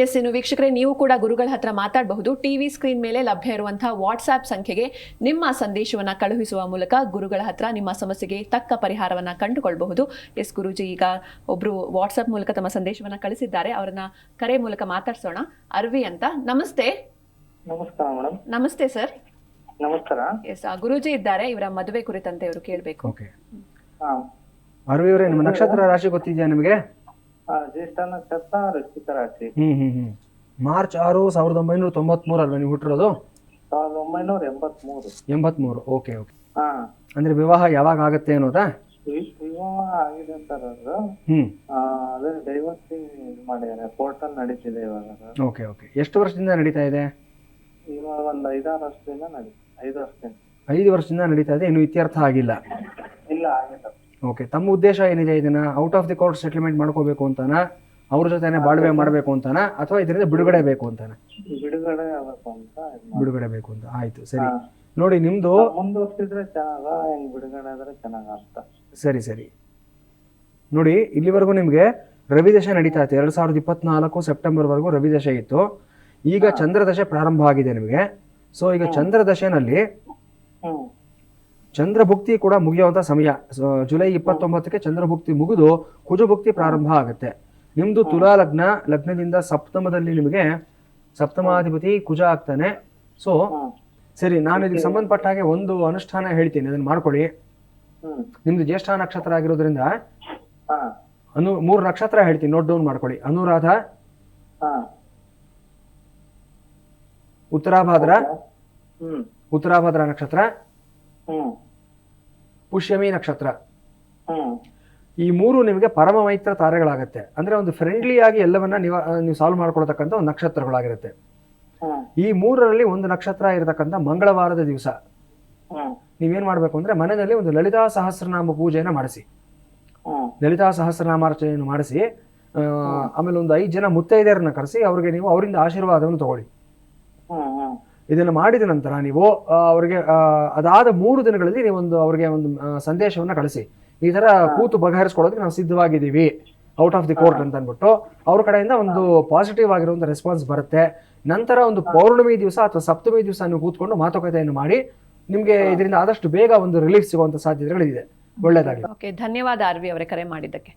S, ಇನ್ನು ವೀಕ್ಷಕರೇ, ನೀವು ಕೂಡ ಗುರುಗಳ ಹತ್ರ ಮಾತಾಡಬಹುದು. ಟಿವಿ ಸ್ಕ್ರೀನ್ ಮೇಲೆ ಲಭ್ಯ ಇರುವಂತಹ ವಾಟ್ಸ್ಆ್ಯಪ್ ಸಂಖ್ಯೆಗೆ ನಿಮ್ಮ ಸಂದೇಶವನ್ನು ಕಳುಹಿಸುವ ಮೂಲಕ ಗುರುಗಳ ಹತ್ರ ನಿಮ್ಮ ಸಮಸ್ಯೆಗೆ ತಕ್ಕ ಪರಿಹಾರವನ್ನು ಕಂಡುಕೊಳ್ಬಹುದು. ಎಸ್ ಗುರುಜಿ, ಈಗ ಒಬ್ರು ವಾಟ್ಸ್ಆ್ಯಪ್ ಮೂಲಕ ತಮ್ಮ ಸಂದೇಶವನ್ನು ಕಳಿಸಿದ್ದಾರೆ. ಅವರನ್ನ ಕರೆ ಮೂಲಕ ಮಾತಾಡ್ಸೋಣ. ಅರ್ವಿ ಅಂತ. ನಮಸ್ತೆ. ನಮಸ್ಕಾರ ಮೇಡಮ್. ನಮಸ್ತೆ ಸರ್. ನಮಸ್ಕಾರ. ಎಸ್, ಗುರುಜಿ ಇದ್ದಾರೆ. ಇವರ ಮದುವೆ ಕುರಿತಂತೆ ಇವರು ಕೇಳಬೇಕು. ಅರ್ವಿ ಅವರೇ, ನಿಮ್ಮ ನಕ್ಷತ್ರ ರಾಶಿ ಗೊತ್ತಿದೆಯಾ ನಿಮಗೆ? ಜ್ಯೇಷ್ಠ ನಕ್ಷತ್ರ, ವೃಶ್ಚಿಕ ರಾಶಿ. ಮಾರ್ಚ್ 6, 1993 ಅಲ್ವಾ ನೀವು ಹುಟ್ಟಿರೋದು? 1983. 83. ಓಕೆ. ಅಂದ್ರೆ ವಿವಾಹ ಯಾವಾಗ ಆಗತ್ತೆ ಅನ್ನೋದಾ? ವಿವಾಹ ಆಗಿದೆ ಸರ್. ಅದು ಅದೇ ಡೈವರ್ಸಿಂಗ್ ಮಾಡಿದ್ದಾರೆ, ಕೋರ್ಟ್ ಅಲ್ಲಿ ನಡೀತಿದೆ ಇವಾಗ. ಓಕೆ. ಎಷ್ಟು ವರ್ಷದಿಂದ ನಡೀತಾ ಇದೆ? ಇವಾಗ ಒಂದು 5-6 ವರ್ಷದಿಂದ 5 ವರ್ಷದಿಂದ. 5 ವರ್ಷದಿಂದ ನಡೀತಾ ಇದೆ, ಇನ್ನು ಇತ್ಯರ್ಥ ಆಗಿಲ್ಲ? ಇಲ್ಲ, ಆಗಿದೆ. ಓಕೆ. ತಮ್ಮ ಉದ್ದೇಶ ಏನಿದೆ? ಇದನ್ನ out of the court settlement ಮಾಡ್ಕೋಬೇಕು ಅಂತಾನ, ಅವ್ರ ಜೊತೆನೆ ಬಾಳ್ವೆ ಮಾಡಬೇಕು ಅಂತಾನ, ಅಥವಾ ಇದರಿಂದ ಬಿಡುಗಡೆ ಬೇಕು ಅಂತಾನ? ಬಿಡುಗಡೆ ಆಗಬೇಕು ಅಂತ. ಬಿಡುಗಡೆ ಬೇಕು ಅಂತ. ಆಯ್ತು, ಸರಿ. ನೋಡಿ, ನಿಮ್ದು ಮುಂದುವರ್ಸಿದ್ರೆ ಚೆನ್ನಾಗ, ಹೆಂಗ್ ಬಿಡುಗಡೆ ಆದ್ರೆ ಚೆನ್ನಾಗ ಅಂತ. ಸರಿ. ನೋಡಿ, ಇಲ್ಲಿವರೆಗೂ ನಿಮ್ಗೆ ರವಿದಶೆ ನಡೀತಾ ಇತ್ತು. 2024 ಸೆಪ್ಟೆಂಬರ್ ವರೆಗೂ ರವಿದಶೆ ಇತ್ತು. ಈಗ ಚಂದ್ರದಶೆ ಪ್ರಾರಂಭ ಆಗಿದೆ ನಿಮಗೆ. ಸೊ ಈಗ ಚಂದ್ರದಶೆನಲ್ಲಿ ಚಂದ್ರಭುಕ್ತಿ ಕೂಡ ಮುಗಿಯುವಂತ ಸಮಯ. ಜುಲೈ 29ಕ್ಕೆ ಚಂದ್ರಭುಕ್ತಿ ಮುಗಿದು ಕುಜಭುಕ್ತಿ ಪ್ರಾರಂಭ ಆಗುತ್ತೆ. ನಿಮ್ದು ತುಲಾ ಲಗ್ನದಿಂದ ಸಪ್ತಮದಲ್ಲಿ ನಿಮಗೆ ಸಪ್ತಮಾಧಿಪತಿ ಕುಜ ಆಗ್ತಾನೆ. ಸೊ ಸರಿ, ನಾನು ಇದಕ್ಕೆ ಸಂಬಂಧಪಟ್ಟ ಹಾಗೆ ಒಂದು ಅನುಷ್ಠಾನ ಹೇಳ್ತೀನಿ, ಅದನ್ನ ಮಾಡ್ಕೊಳ್ಳಿ. ನಿಮ್ದು ಜ್ಯೇಷ್ಠ ನಕ್ಷತ್ರ ಆಗಿರೋದ್ರಿಂದ 3 ನಕ್ಷತ್ರ ಹೇಳ್ತೀನಿ, ನೋಟ್ ಡೌನ್ ಮಾಡ್ಕೊಳ್ಳಿ. ಅನುರಾಧ, ಉತ್ತರಾಭಾದ್ರ ನಕ್ಷತ್ರ, ಪುಷ್ಯಮಿ ನಕ್ಷತ್ರ. ಈ 3 ನಿಮಗೆ ಪರಮ ಮೈತ್ರ ತಾರೆಗಳಾಗತ್ತೆ. ಅಂದ್ರೆ ಒಂದು ಫ್ರೆಂಡ್ಲಿ ಆಗಿ ಎಲ್ಲವನ್ನ ನೀವು ಸಾಲ್ವ್ ಮಾಡ್ಕೊಳ್ತಕ್ಕಂಥ ಒಂದು ನಕ್ಷತ್ರಗಳಾಗಿರುತ್ತೆ. ಈ 3ರಲ್ಲಿ ಒಂದು ನಕ್ಷತ್ರ ಇರತಕ್ಕಂಥ ಮಂಗಳವಾರದ ದಿವಸ ನೀವೇನ್ ಮಾಡ್ಬೇಕು ಅಂದ್ರೆ, ಮನೆಯಲ್ಲಿ ಒಂದು ಲಲಿತಾ ಸಹಸ್ರನಾಮ ಪೂಜೆಯನ್ನ ಮಾಡಿಸಿ. ಲಲಿತಾ ಸಹಸ್ರನಾಮಾರ್ಚನೆಯನ್ನು ಮಾಡಿಸಿ, ಆಮೇಲೆ ಒಂದು 5 ಜನ ಮುತ್ತೈದೆಯರನ್ನ ಕರೆಸಿ ಅವ್ರಿಗೆ ನೀವು ಅವರಿಂದ ಆಶೀರ್ವಾದವನ್ನು ತಗೊಳ್ಳಿ. ಇದನ್ನು ಮಾಡಿದ ನಂತರ ನೀವು ಅವರಿಗೆ ಅದಾದ 3 ದಿನಗಳಲ್ಲಿ ನೀವೊಂದು ಅವ್ರಿಗೆ ಒಂದು ಸಂದೇಶವನ್ನ ಕಳಿಸಿ, ಈ ತರ ಕೂತು ಬಗೆಹರಿಸ್ಕೊಳ್ಳೋದಕ್ಕೆ ನಾವು ಸಿದ್ಧವಾಗಿದ್ದೀವಿ ಔಟ್ ಆಫ್ ದಿ ಕೋರ್ಟ್ ಅಂತ ಅಂದ್ಬಿಟ್ಟು ಅವ್ರ ಕಡೆಯಿಂದ ಒಂದು ಪಾಸಿಟಿವ್ ಆಗಿರುವಂತ ರೆಸ್ಪಾನ್ಸ್ ಬರುತ್ತೆ. ನಂತರ ಒಂದು ಪೌರ್ಣಮಿ ದಿವಸ ಅಥವಾ ಸಪ್ತಮಿ ದಿವಸ ನೀವು ಕೂತ್ಕೊಂಡು ಮಾತುಕತೆಯನ್ನು ಮಾಡಿ, ನಿಮ್ಗೆ ಇದರಿಂದ ಆದಷ್ಟು ಬೇಗ ಒಂದು ರಿಲೀಫ್ ಸಿಗುವಂತ ಸಾಧ್ಯತೆಗಳಿದೆ. ಒಳ್ಳೆಯದಾಗಲಿ. ಓಕೆ, ಧನ್ಯವಾದ ಅರ್ವಿ ಅವರೇ ಕರೆ ಮಾಡಿದ್ದಕ್ಕೆ.